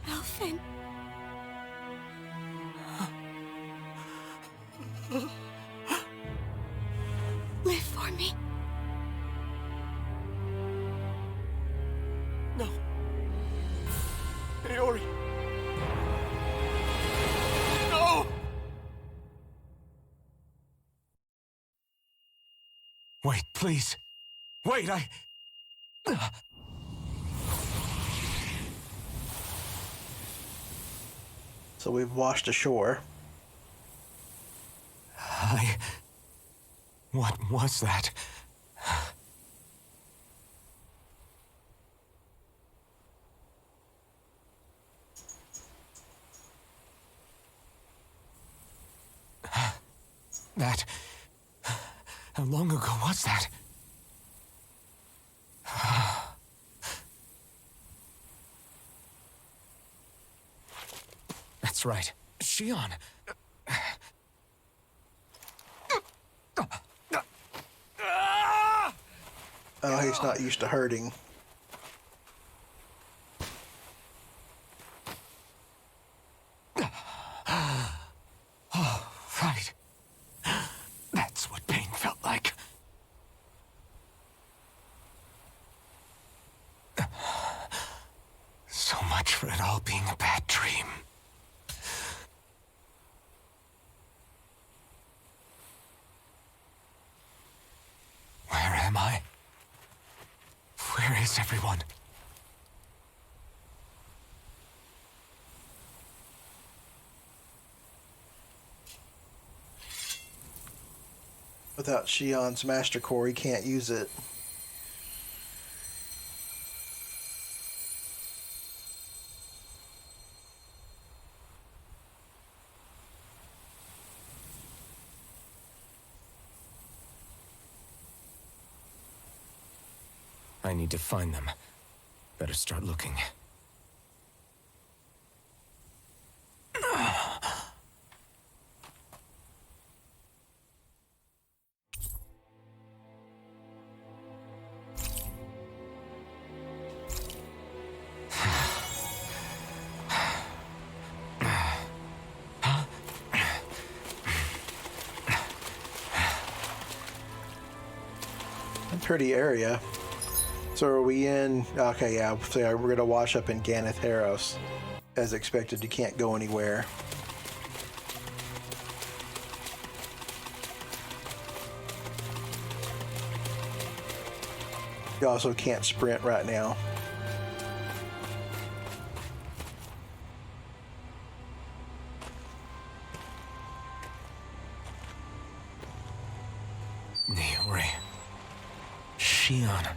Alphen. Live for me. No. Aori. No! Wait, please. Wait, So we've washed ashore. What was that? That... How long ago was that? That's right. Shionne. Oh, he's not used to hurting. Oh, right. That's what pain felt like. So much for it all being a bad dream. Where am I? Where is everyone? Without Shionne's master core, he can't use it. I need to find them. Better start looking. Pretty area. So are we in... Okay, yeah. So we're going to wash up in Ganeth Haros. As expected, you can't go anywhere. You also can't sprint right now. Niori. Shionne.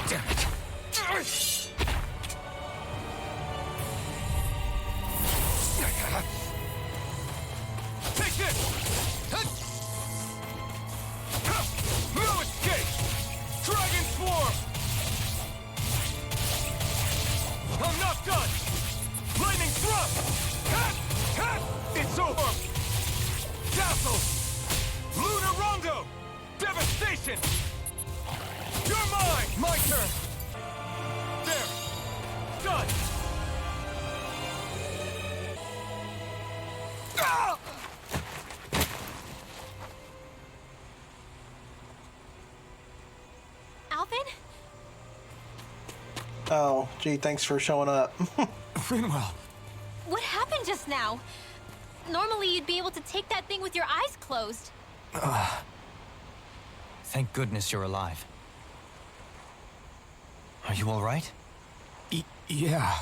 Damn it. Take this! No escape! Dragon Swarm! I'm not done! Lightning Thrust! It's over! Dazzle! Lunar Rondo! Devastation! You're mine! My turn! There! Done! Ah! Alphen? Oh, gee, thanks for showing up. Finwell. What happened just now? Normally you'd be able to take that thing with your eyes closed. Thank goodness you're alive. Are you all right? Yeah.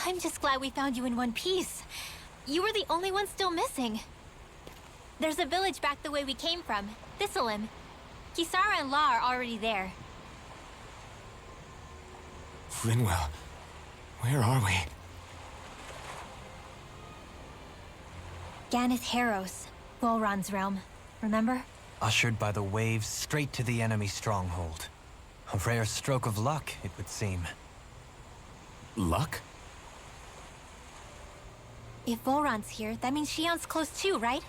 I'm just glad we found you in one piece. You were the only one still missing. There's a village back the way we came from, Thistleim. Kisara and La are already there. Finwell. Where are we? Ganeth Haros, Golron's realm. remember? Ushered by the waves straight to the enemy stronghold. A rare stroke of luck, it would seem. Luck? If Voron's here, that means Shionne's close too, right?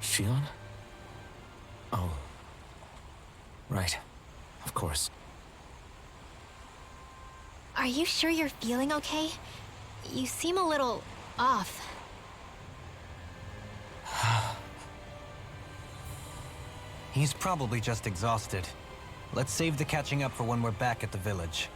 Shionne? Oh. Right. Of course. Are you sure you're feeling okay? You seem a little off. He's probably just exhausted. Let's save the catching up for when we're back at the village.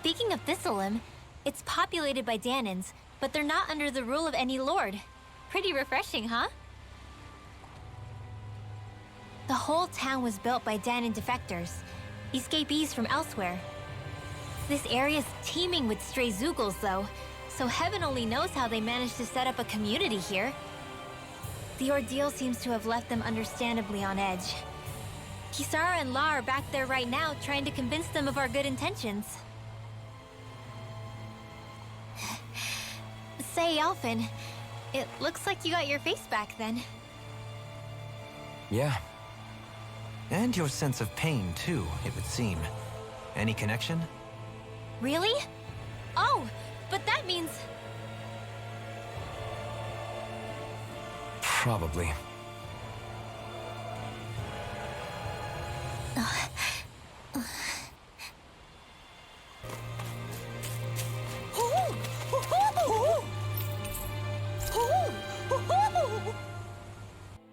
Speaking of Thistlelim, it's populated by Danans, but they're not under the rule of any lord. Pretty refreshing, huh? The whole town was built by Danan defectors, escapees from elsewhere. This area's teeming with stray Zeugles, though, so heaven only knows how they managed to set up a community here. The ordeal seems to have left them understandably on edge. Kisara and La are back there right now trying to convince them of our good intentions. Say, Alphen, it looks like you got your face back then. Yeah. And your sense of pain, too, it would seem. Any connection? Really? Oh, but that means... Probably.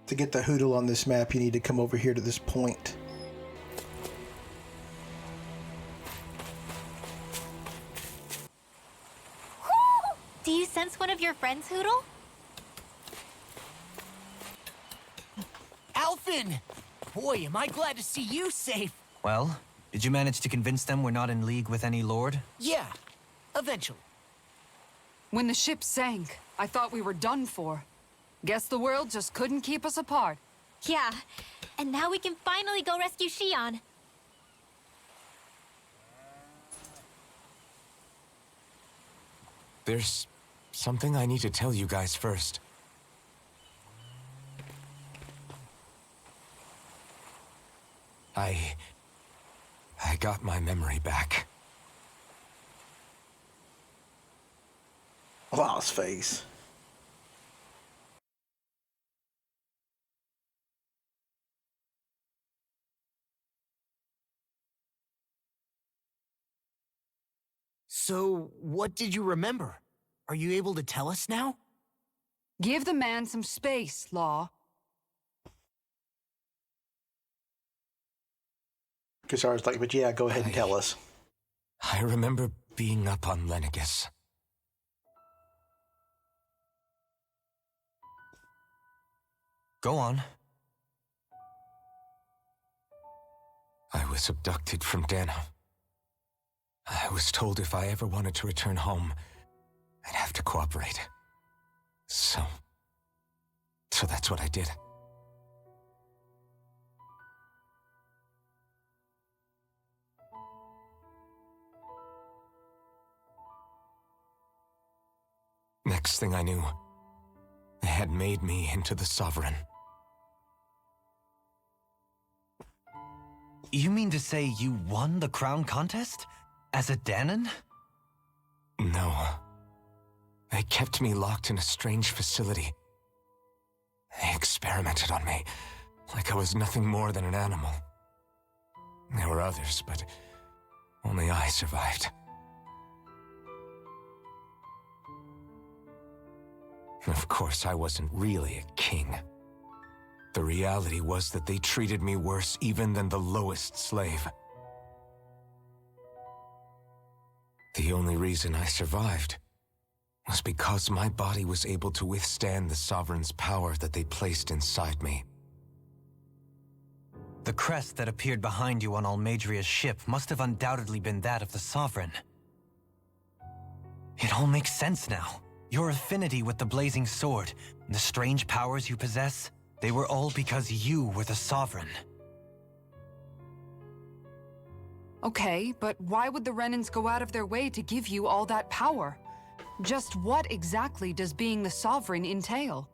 To get the Hoodle on this map, you need to come over here to this point. Do you sense one of your friends, Hoodle? Alphen! Boy, am I glad to see you safe. Well, did you manage to convince them we're not in league with any lord? Yeah, eventually. When the ship sank, I thought we were done for. Guess the world just couldn't keep us apart. Yeah, and now we can finally go rescue Shionne. There's something I need to tell you guys first. I got my memory back. Law's face. So, what did you remember? Are you able to tell us now? Give the man some space, Law. Kisara's like, but yeah, go ahead and tell us. I remember being up on Lenegis. Go on. I was abducted from Dano. I was told if I ever wanted to return home, I'd have to cooperate. So that's what I did. Next thing I knew, they had made me into the Sovereign. You mean to say you won the crown contest? As a Danan? No. They kept me locked in a strange facility. They experimented on me, like I was nothing more than an animal. There were others, but only I survived. Of course, I wasn't really a king. The reality was that they treated me worse even than the lowest slave. The only reason I survived was because my body was able to withstand the Sovereign's power that they placed inside me. The crest that appeared behind you on Almadria's ship must have undoubtedly been that of the Sovereign. It all makes sense now. Your affinity with the Blazing Sword, and the strange powers you possess, they were all because you were the Sovereign. Okay, but why would the Renans go out of their way to give you all that power? Just what exactly does being the Sovereign entail?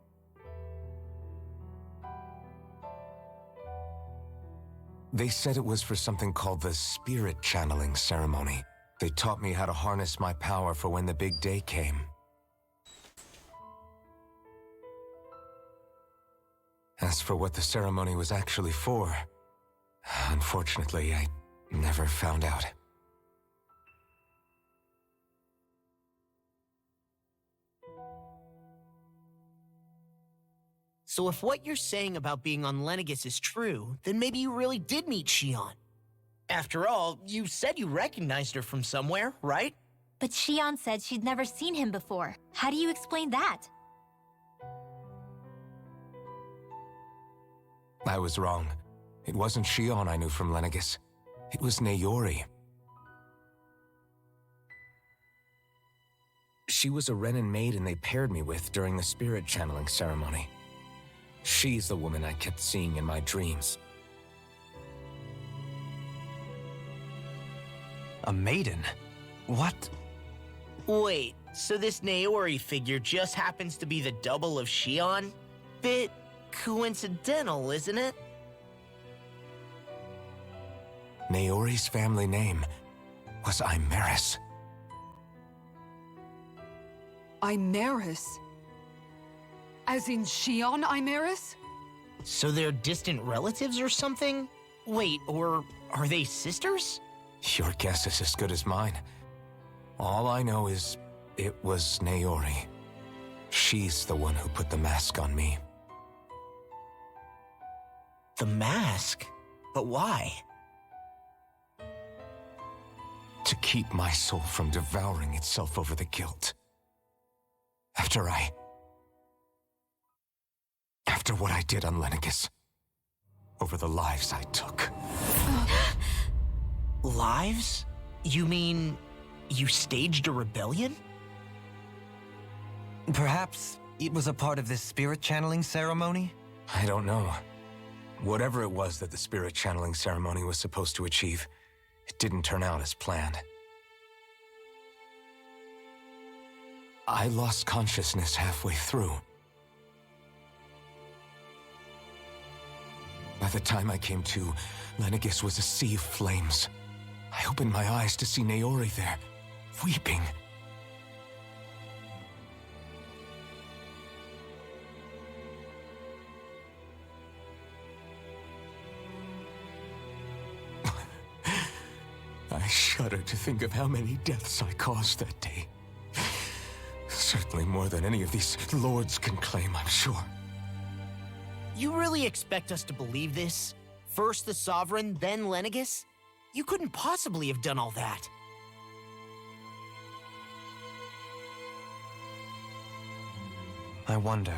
They said it was for something called the Spirit Channeling Ceremony. They taught me how to harness my power for when the big day came. As for what the ceremony was actually for, unfortunately, I never found out. So if what you're saying about being on Lenegis is true, then maybe you really did meet Shionne. After all, you said you recognized her from somewhere, right? But Shionne said she'd never seen him before. How do you explain that? I was wrong. It wasn't Shionne I knew from Lenegis. It was Naori. She was a Renan maiden they paired me with during the spirit channeling ceremony. She's the woman I kept seeing in my dreams. A maiden? What? Wait, so this Naori figure just happens to be the double of Shionne? Bit coincidental, isn't it? Naori's family name was Imeris. Imeris? As in Shionne Imeris? So they're distant relatives or something? Wait, or are they sisters? Your guess is as good as mine. All I know is it was Naori. She's the one who put the mask on me. The mask? But why? To keep my soul from devouring itself over the guilt. After what I did on Lenegis. Over the lives I took. Lives? You mean you staged a rebellion? Perhaps it was a part of this spirit channeling ceremony? I don't know. Whatever it was that the spirit channeling ceremony was supposed to achieve, it didn't turn out as planned. I lost consciousness halfway through. By the time I came to, Lenegis was a sea of flames. I opened my eyes to see Naori there, weeping. I shudder to think of how many deaths I caused that day. Certainly more than any of these lords can claim, I'm sure. You really expect us to believe this? First the Sovereign, then Lenegis? You couldn't possibly have done all that. I wonder.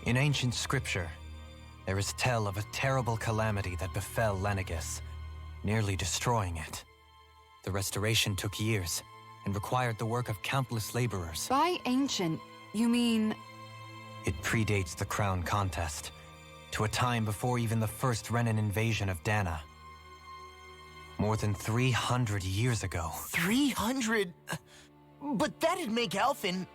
In ancient scripture, there is tell of a terrible calamity that befell Lenegis, nearly destroying it. The restoration took years and required the work of countless laborers. By ancient, you mean... It predates the crown contest, to a time before even the first Renan invasion of Dana. More than 300 years ago. 300? But that'd make Alphen...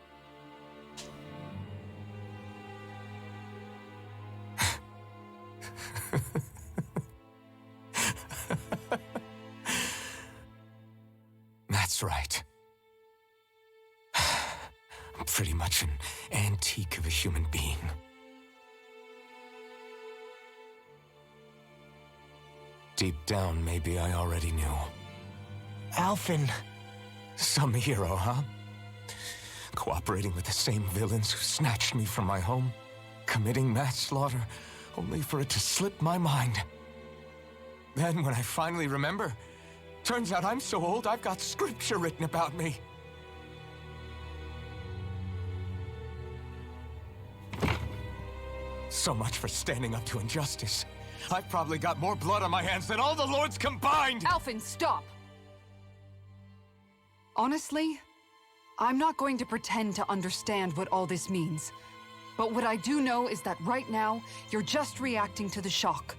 That's right. I'm pretty much an antique of a human being. Deep down, maybe I already knew. Alphen... Some hero, huh? Cooperating with the same villains who snatched me from my home, committing mass slaughter, only for it to slip my mind. Then, when I finally remember, turns out I'm so old I've got scripture written about me. So much for standing up to injustice. I've probably got more blood on my hands than all the lords combined! Alphen, stop! Honestly, I'm not going to pretend to understand what all this means. But what I do know is that right now, you're just reacting to the shock.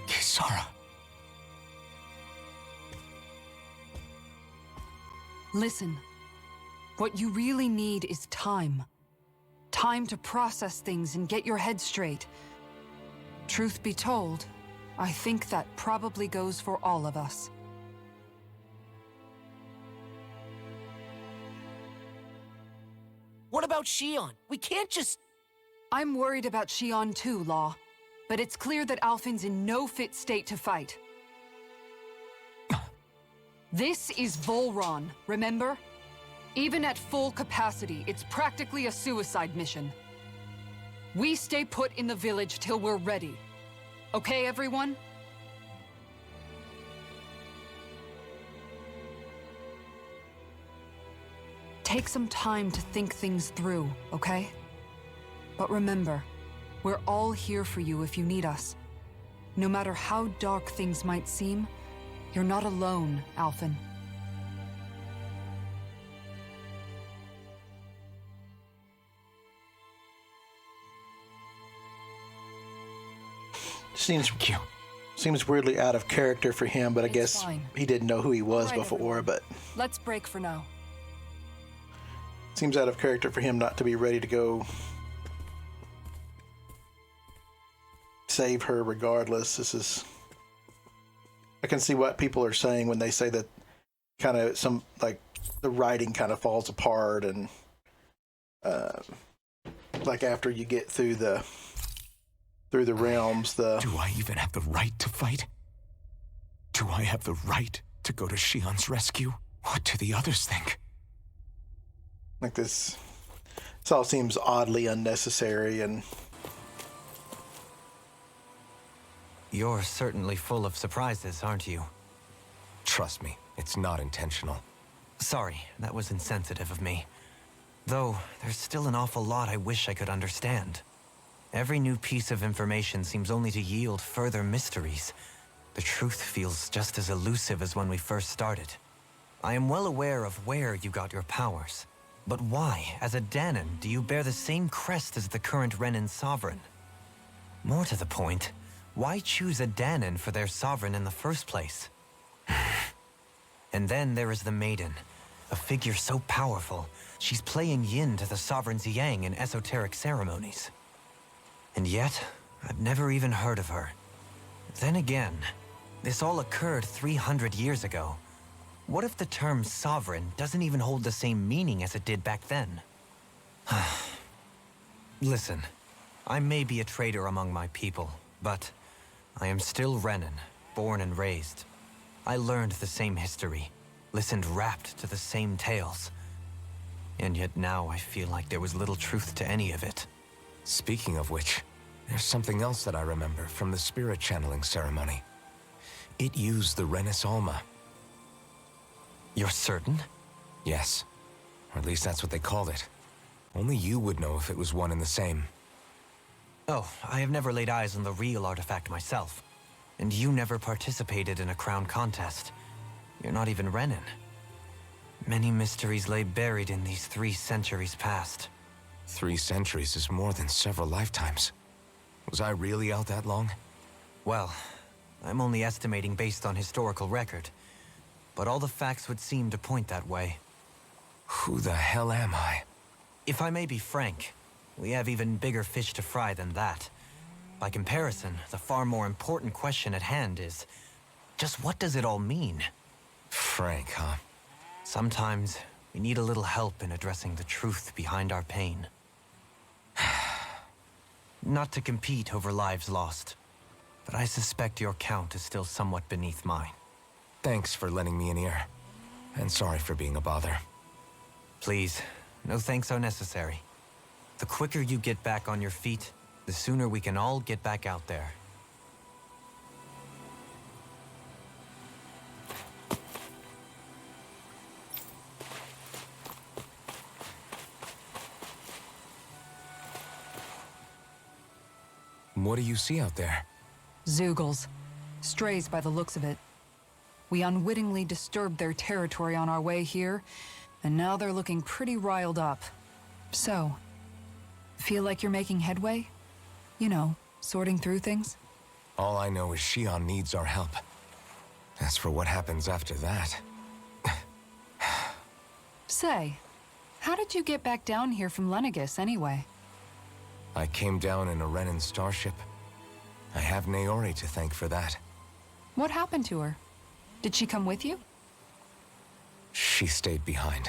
Kisara. Listen, what you really need is time. Time to process things and get your head straight. Truth be told, I think that probably goes for all of us. What about Shionne? We can't just... I'm worried about Shionne too, Law. But it's clear that Alphen's in no fit state to fight. This is Volron, remember? Even at full capacity, it's practically a suicide mission. We stay put in the village till we're ready. Okay, everyone? Take some time to think things through, okay? But remember, we're all here for you if you need us. No matter how dark things might seem, you're not alone, Alphen. Seems weirdly out of character for him, but I guess fine. he didn't know who he was All right, before, everyone. but Let's break for now. seems out of character for him not to be ready to go save her regardless. I can see what people are saying when they say that kind of the writing kind of falls apart and like after you get through the realms, Do I even have the right to fight? Do I have the right to go to Shionne's rescue? What do the others think? like this all seems oddly unnecessary. And You're certainly full of surprises, aren't you? Trust me, it's not intentional. Sorry, that was insensitive of me. Though, there's still an awful lot I wish I could understand. Every new piece of information seems only to yield further mysteries. The truth feels just as elusive as when we first started. I am well aware of where you got your powers. But why, as a Dahnan, do you bear the same crest as the current Renin sovereign? More to the point, why choose a Dahnan for their sovereign in the first place? And then there is the Maiden, a figure so powerful, she's playing yin to the sovereign's yang in esoteric ceremonies. And yet, I've never even heard of her. Then again, this all occurred 300 years ago. What if the term sovereign doesn't even hold the same meaning as it did back then? Listen, I may be a traitor among my people, but I am still Renin, born and raised. I learned the same history, listened rapt to the same tales. And yet now I feel like there was little truth to any of it. Speaking of which, there's something else that I remember from the spirit channeling ceremony. It used the Renis Alma. You're certain? Yes. Or at least that's what they called it. Only you would know if it was one and the same. Oh, I have never laid eyes on the real artifact myself. And you never participated in a crown contest. You're not even Renin. Many mysteries lay buried in these 3 centuries past. 3 centuries is more than several lifetimes. Was I really out that long? Well, I'm only estimating based on historical record. But all the facts would seem to point that way. Who the hell am I? If I may be frank, we have even bigger fish to fry than that. By comparison, the far more important question at hand is, just what does it all mean? Frank, huh? Sometimes, we need a little help in addressing the truth behind our pain. Not to compete over lives lost, but I suspect your count is still somewhat beneath mine. Thanks for lending me an ear. And sorry for being a bother. Please, no thanks are necessary. The quicker you get back on your feet, the sooner we can all get back out there. What do you see out there? Zeugles. Strays by the looks of it. We unwittingly disturbed their territory on our way here, and now they're looking pretty riled up. So, feel like you're making headway? You know, sorting through things? All I know is Shionne needs our help. As for what happens after that... Say, how did you get back down here from Lenegis anyway? I came down in a Renan starship. I have Naori to thank for that. What happened to her? Did she come with you? She stayed behind.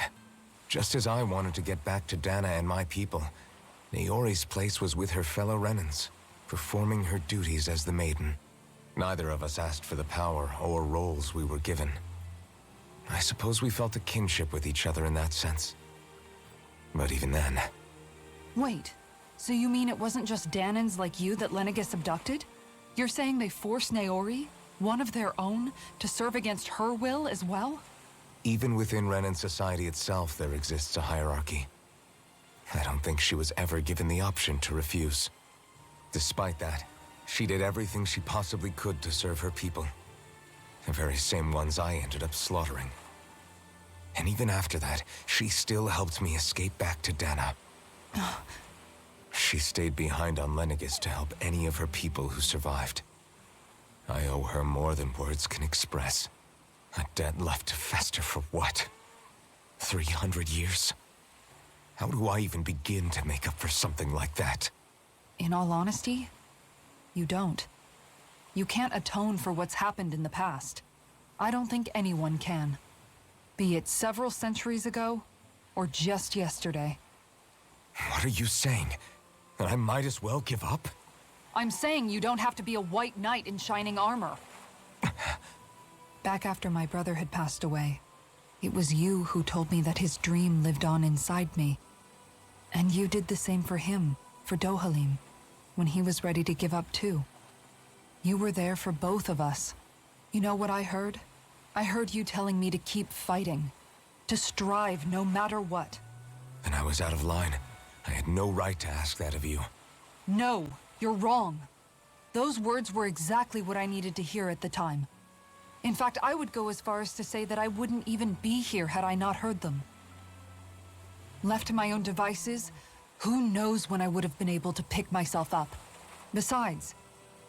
Just as I wanted to get back to Dana and my people, Naori's place was with her fellow Renans, performing her duties as the Maiden. Neither of us asked for the power or roles we were given. I suppose we felt a kinship with each other in that sense. But even then... Wait, so you mean it wasn't just Danans like you that Lenegis abducted? You're saying they forced Naori, one of their own, to serve against her will as well? Even within Renan society itself, there exists a hierarchy. I don't think she was ever given the option to refuse. Despite that, she did everything she possibly could to serve her people. The very same ones I ended up slaughtering. And even after that, she still helped me escape back to Dana. She stayed behind on Lenegis to help any of her people who survived. I owe her more than words can express. A debt left to fester for what? 300 years? How do I even begin to make up for something like that? In all honesty, you don't. You can't atone for what's happened in the past. I don't think anyone can. Be it several centuries ago, or just yesterday. What are you saying? That I might as well give up? I'm saying you don't have to be a white knight in shining armor. Back after my brother had passed away, it was you who told me that his dream lived on inside me. And you did the same for him, for Dohalim, when he was ready to give up too. You were there for both of us. You know what I heard? I heard you telling me to keep fighting, to strive no matter what. Then I was out of line. I had no right to ask that of you. No, you're wrong. Those words were exactly what I needed to hear at the time. In fact, I would go as far as to say that I wouldn't even be here had I not heard them. Left to my own devices, who knows when I would have been able to pick myself up. Besides,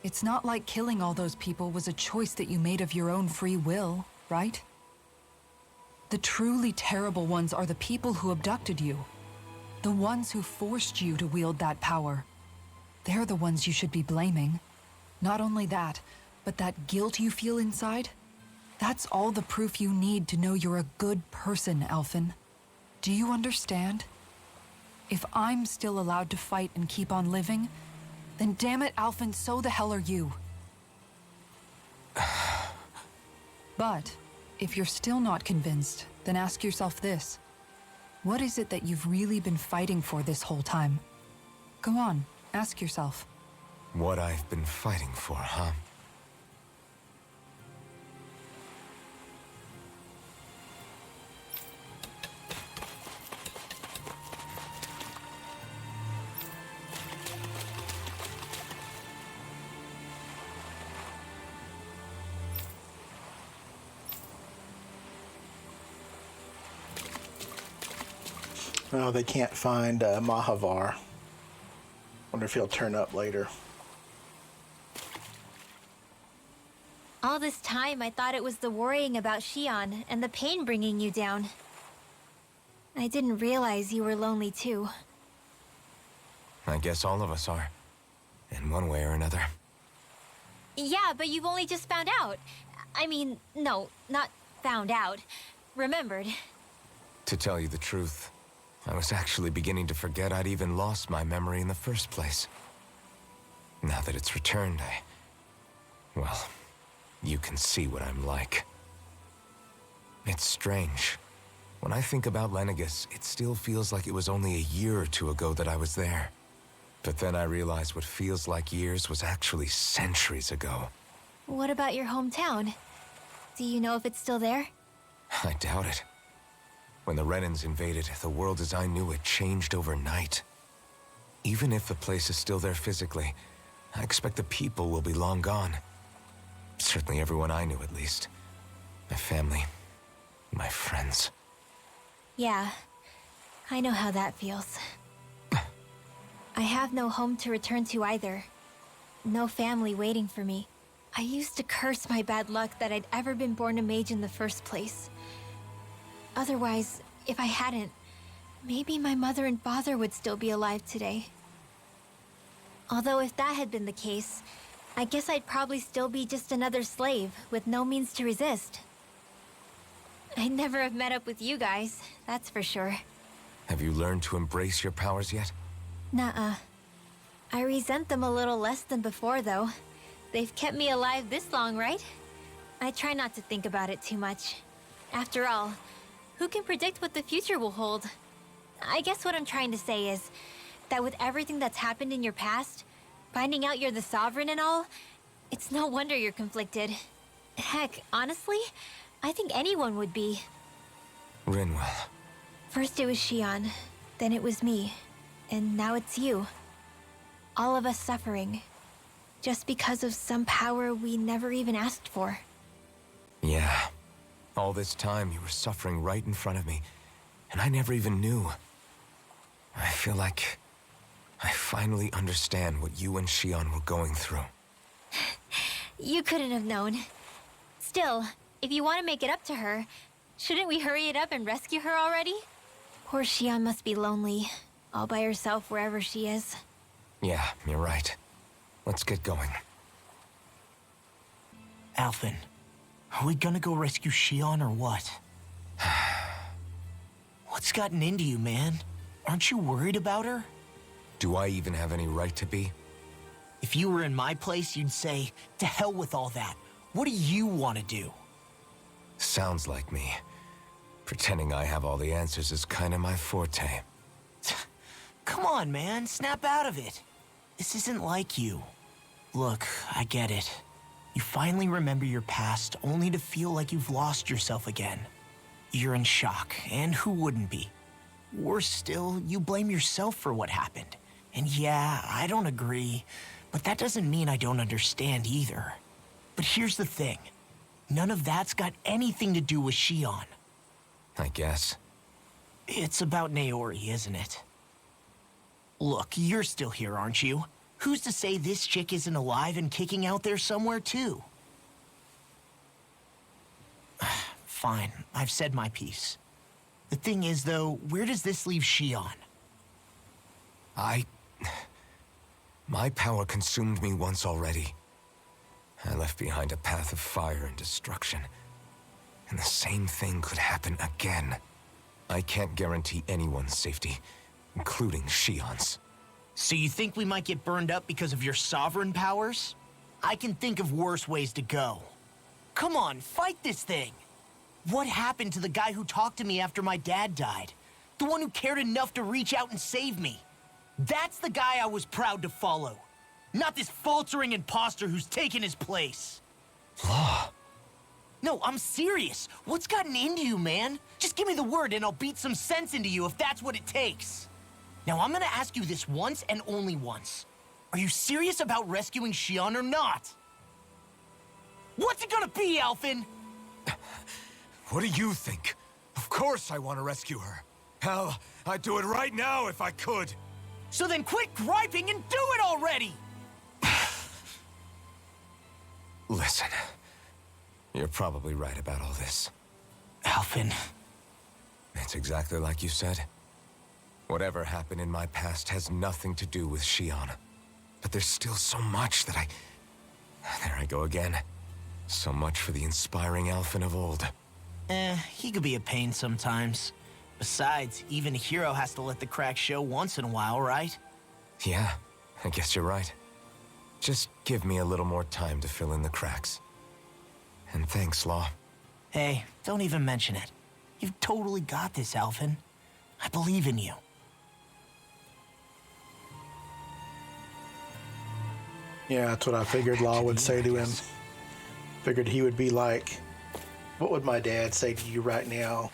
it's not like killing all those people was a choice that you made of your own free will, right? The truly terrible ones are the people who abducted you. The ones who forced you to wield that power. They're the ones you should be blaming. Not only that, but that guilt you feel inside, that's all the proof you need to know you're a good person, Alphen. Do you understand? If I'm still allowed to fight and keep on living, then damn it, Alphen, so the hell are you. But if you're still not convinced, then ask yourself this. What is it that you've really been fighting for this whole time? Go on, ask yourself. What I've been fighting for, huh? Oh, they can't find Mahavar. Wonder if he'll turn up later. All this time, I thought it was the worrying about Shionne and the pain bringing you down. I didn't realize you were lonely too. I guess all of us are. In one way or another. Yeah, but you've only just found out. I mean, no, not found out. Remembered. To tell you the truth, I was actually beginning to forget I'd even lost my memory in the first place. Now that it's returned, well, you can see what I'm like. It's strange. When I think about Lenegis, it still feels like it was only a year or two ago that I was there. But then I realized what feels like years was actually centuries ago. What about your hometown? Do you know if it's still there? I doubt it. When the Renans invaded, the world as I knew it changed overnight. Even if the place is still there physically, I expect the people will be long gone. Certainly everyone I knew, at least. My family, my friends. Yeah, I know how that feels. I have no home to return to either. No family waiting for me. I used to curse my bad luck that I'd ever been born a mage in the first place. Otherwise, if I hadn't, maybe my mother and father would still be alive today. Although if that had been the case, I guess I'd probably still be just another slave with no means to resist. I'd never have met up with you guys, that's for sure. Have you learned to embrace your powers yet? Nuh-uh. I resent them a little less than before, though. They've kept me alive this long, right? I try not to think about it too much. After all, who can predict what the future will hold? I guess what I'm trying to say is that with everything that's happened in your past, finding out you're the Sovereign and all, it's no wonder you're conflicted. Heck, honestly, I think anyone would be. Rinwell. First it was Shionne, then it was me, and now it's you. All of us suffering, just because of some power we never even asked for. Yeah. All this time you were suffering right in front of me, and I never even knew. I feel like I finally understand what you and Shionne were going through. You couldn't have known. Still, if you want to make it up to her, shouldn't we hurry it up and rescue her already? Poor Shionne must be lonely, all by herself wherever she is. Yeah, you're right. Let's get going. Alphen, are we gonna go rescue Shionne or what? What's gotten into you, man? Aren't you worried about her? Do I even have any right to be? If you were in my place, you'd say, to hell with all that. What do you want to do? Sounds like me. Pretending I have all the answers is kinda my forte. Come on, man, snap out of it. This isn't like you. Look, I get it. You finally remember your past, only to feel like you've lost yourself again. You're in shock, and who wouldn't be? Worse still, you blame yourself for what happened. And yeah, I don't agree, but that doesn't mean I don't understand either. But here's the thing. None of that's got anything to do with Shionne. I guess. It's about Naori, isn't it? Look, you're still here, aren't you? Who's to say this chick isn't alive and kicking out there somewhere, too? Fine, I've said my piece. The thing is, though, where does this leave Shionne? My power consumed me once already. I left behind a path of fire and destruction. And the same thing could happen again. I can't guarantee anyone's safety, including Shionne's. So you think we might get burned up because of your sovereign powers? I can think of worse ways to go. Come on, fight this thing! What happened to the guy who talked to me after my dad died? The one who cared enough to reach out and save me? That's the guy I was proud to follow. Not this faltering imposter who's taken his place. Law. No, I'm serious. What's gotten into you, man? Just give me the word and I'll beat some sense into you if that's what it takes. Now, I'm gonna ask you this once and only once. Are you serious about rescuing Shionne or not? What's it gonna be, Alphen? What do you think? Of course I want to rescue her. Hell, I'd do it right now if I could. So then quit griping and do it already! Listen, you're probably right about all this. Alphen. It's exactly like you said. Whatever happened in my past has nothing to do with Shionne. But there's still so much that There I go again. So much for the inspiring Alphen of old. He could be a pain sometimes. Besides, even a hero has to let the cracks show once in a while, right? Yeah, I guess you're right. Just give me a little more time to fill in the cracks. And thanks, Law. Hey, don't even mention it. You've totally got this, Alphen. I believe in you. Yeah, that's what I figured Law would say to him. Figured he would be like, what would my dad say to you right now?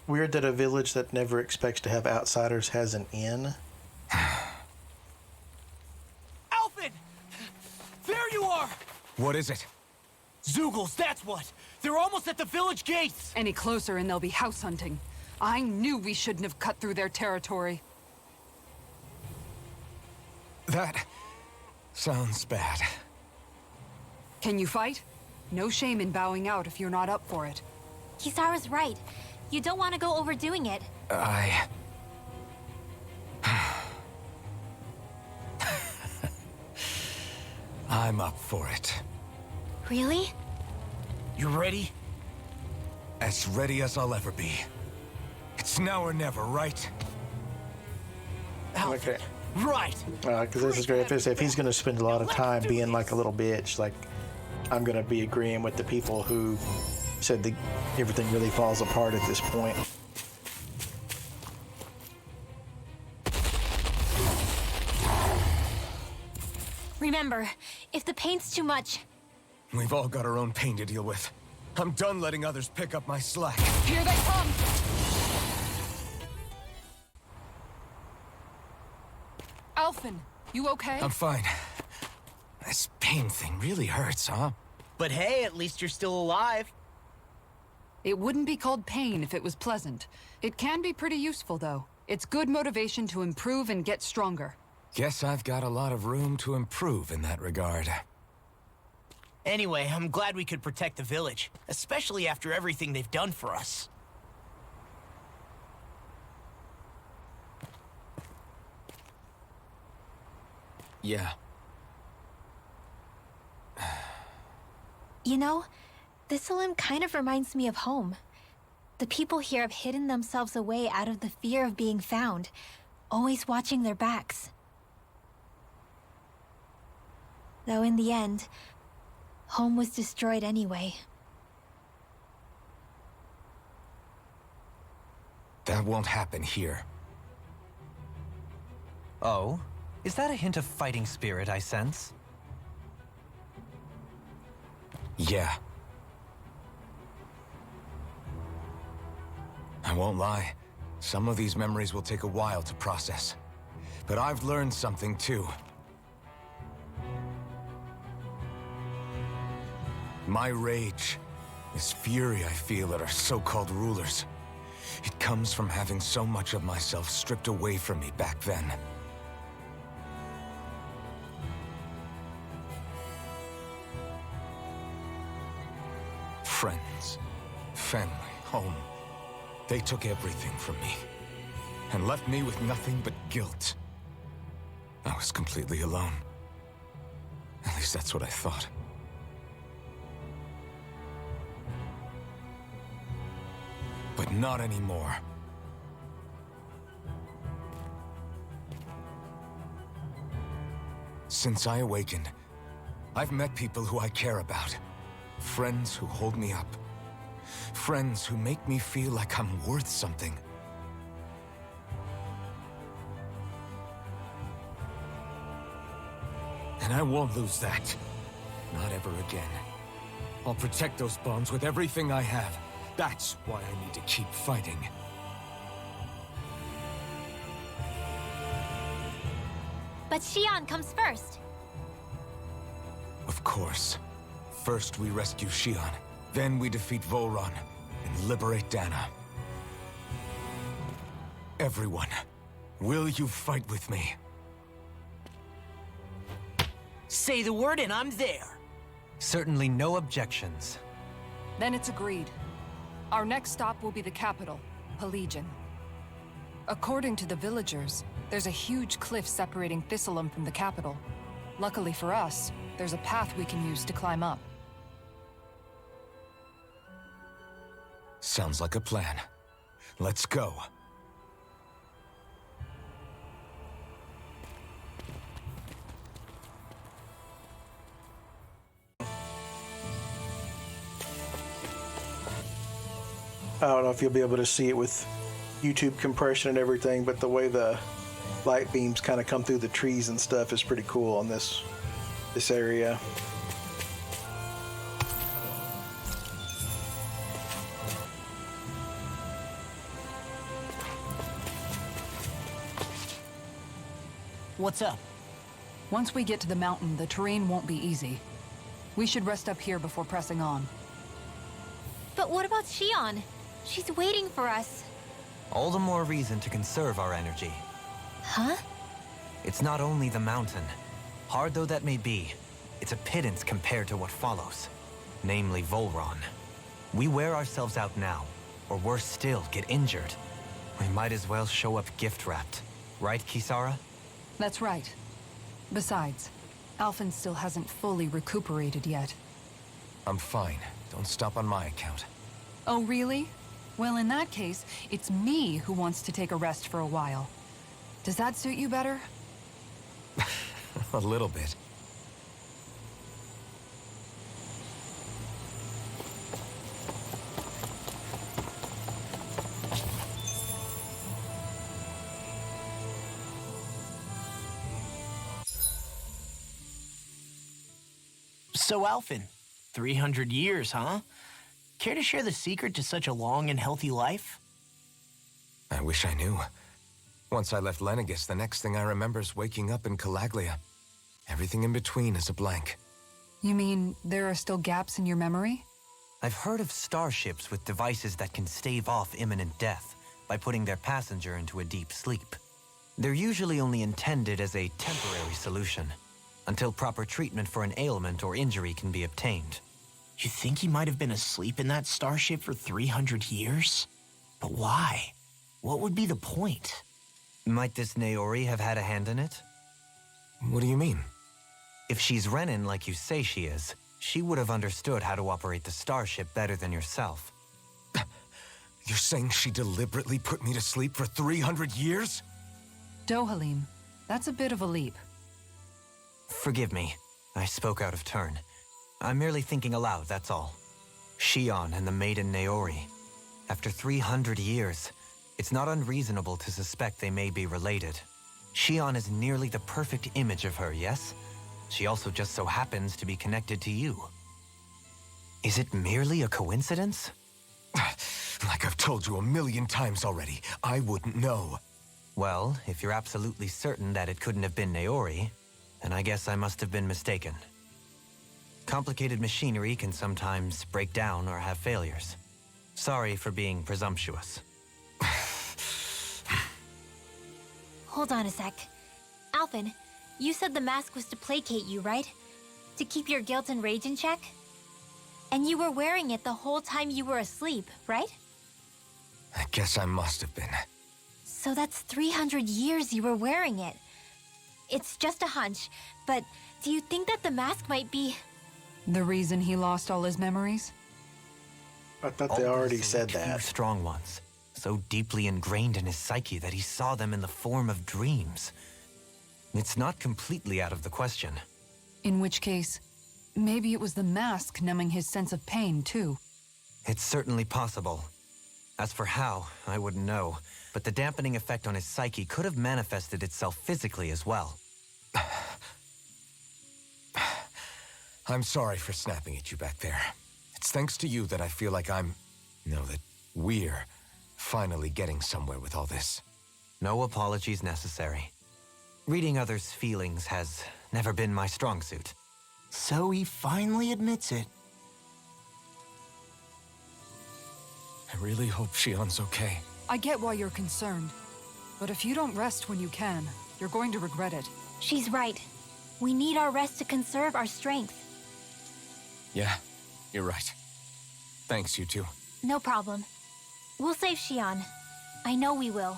Weird that a village that never expects to have outsiders has an inn. Alphen! There you are! What is it? Zoogles, that's what! They're almost at the village gates! Any closer and they'll be house hunting. I knew we shouldn't have cut through their territory. That sounds bad. Can you fight? No shame in bowing out if you're not up for it. Kisara's right. You don't want to go overdoing it. I'm up for it. Really? You ready? As ready as I'll ever be. It's now or never, right? Okay. Right! Because this is great. If he's going to spend a lot of time being like a little bitch, like, I'm going to be agreeing with the people who said that everything really falls apart at this point. Remember, if the pain's too much... We've all got our own pain to deal with. I'm done letting others pick up my slack. Here they come! Alphen, you okay? I'm fine. This pain thing really hurts, huh? But hey, at least you're still alive. It wouldn't be called pain if it was pleasant. It can be pretty useful, though. It's good motivation to improve and get stronger. Guess I've got a lot of room to improve in that regard. Anyway, I'm glad we could protect the village, especially after everything they've done for us. Yeah. You know, Thistleum kind of reminds me of home. The people here have hidden themselves away out of the fear of being found, always watching their backs. Though in the end, home was destroyed anyway. That won't happen here. Oh? Is that a hint of fighting spirit I sense? Yeah. I won't lie. Some of these memories will take a while to process. But I've learned something too. My rage, this fury I feel at our so-called rulers, it comes from having so much of myself stripped away from me back then. Friends, family, home. They took everything from me and left me with nothing but guilt. I was completely alone. At least that's what I thought. But not anymore. Since I awakened, I've met people who I care about. Friends who hold me up. Friends who make me feel like I'm worth something. And I won't lose that. Not ever again. I'll protect those bonds with everything I have. That's why I need to keep fighting. But Shionne comes first. Of course. First we rescue Shionne, then we defeat Volron and liberate Dana. Everyone, will you fight with me? Say the word and I'm there. Certainly no objections. Then it's agreed. Our next stop will be the capital, Pelegion. According to the villagers, there's a huge cliff separating Thistleum from the capital. Luckily for us, there's a path we can use to climb up. Sounds like a plan. Let's go. I don't know if you'll be able to see it with YouTube compression and everything, but the way the light beams kind of come through the trees and stuff is pretty cool on this area. What's up? Once we get to the mountain, the terrain won't be easy. We should rest up here before pressing on. But what about Shionne? She's waiting for us. All the more reason to conserve our energy. Huh? It's not only the mountain. Hard though that may be, it's a pittance compared to what follows. Namely Volron. We wear ourselves out now, or worse still, get injured. We might as well show up gift-wrapped. Right, Kisara? That's right. Besides, Alphen still hasn't fully recuperated yet. I'm fine. Don't stop on my account. Oh, really? Well, in that case, it's me who wants to take a rest for a while. Does that suit you better? A little bit. So, Alphen, 300 years, huh? Care to share the secret to such a long and healthy life? I wish I knew. Once I left Lenegis, the next thing I remember is waking up in Calaglia. Everything in between is a blank. You mean there are still gaps in your memory? I've heard of starships with devices that can stave off imminent death by putting their passenger into a deep sleep. They're usually only intended as a temporary solution, until proper treatment for an ailment or injury can be obtained. You think he might have been asleep in that starship for 300 years? But why? What would be the point? Might this Naori have had a hand in it? What do you mean? If she's Renin like you say she is, she would have understood how to operate the starship better than yourself. You're saying she deliberately put me to sleep for 300 years? Dohalim, that's a bit of a leap. Forgive me. I spoke out of turn. I'm merely thinking aloud, that's all. Shionne and the maiden Naori. After 300 years, it's not unreasonable to suspect they may be related. Shionne is nearly the perfect image of her, yes? She also just so happens to be connected to you. Is it merely a coincidence? Like I've told you 1,000,000 times already, I wouldn't know. Well, if you're absolutely certain that it couldn't have been Naori, then I guess I must have been mistaken. Complicated machinery can sometimes break down or have failures. Sorry for being presumptuous. Hold on a sec. Alphen, you said the mask was to placate you, right? To keep your guilt and rage in check? And you were wearing it the whole time you were asleep, right? I guess I must have been. So that's 300 years you were wearing it. It's just a hunch, but do you think that the mask might be... The reason he lost all his memories? I thought they already said Few that. strong ones, so deeply ingrained in his psyche that he saw them in the form of dreams. It's not completely out of the question. In which case, maybe it was the mask numbing his sense of pain, too. It's certainly possible. As for how, I wouldn't know, but the dampening effect on his psyche could have manifested itself physically as well. I'm sorry for snapping at you back there. It's thanks to you that I feel like that we're finally getting somewhere with all this. No apologies necessary. Reading others' feelings has never been my strong suit. So he finally admits it. I really hope Shionne's okay. I get why you're concerned. But if you don't rest when you can, you're going to regret it. She's right. We need our rest to conserve our strength. Yeah, you're right. Thanks, you two. No problem. We'll save Shionne. I know we will.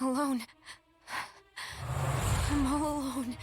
Alone. I'm all alone.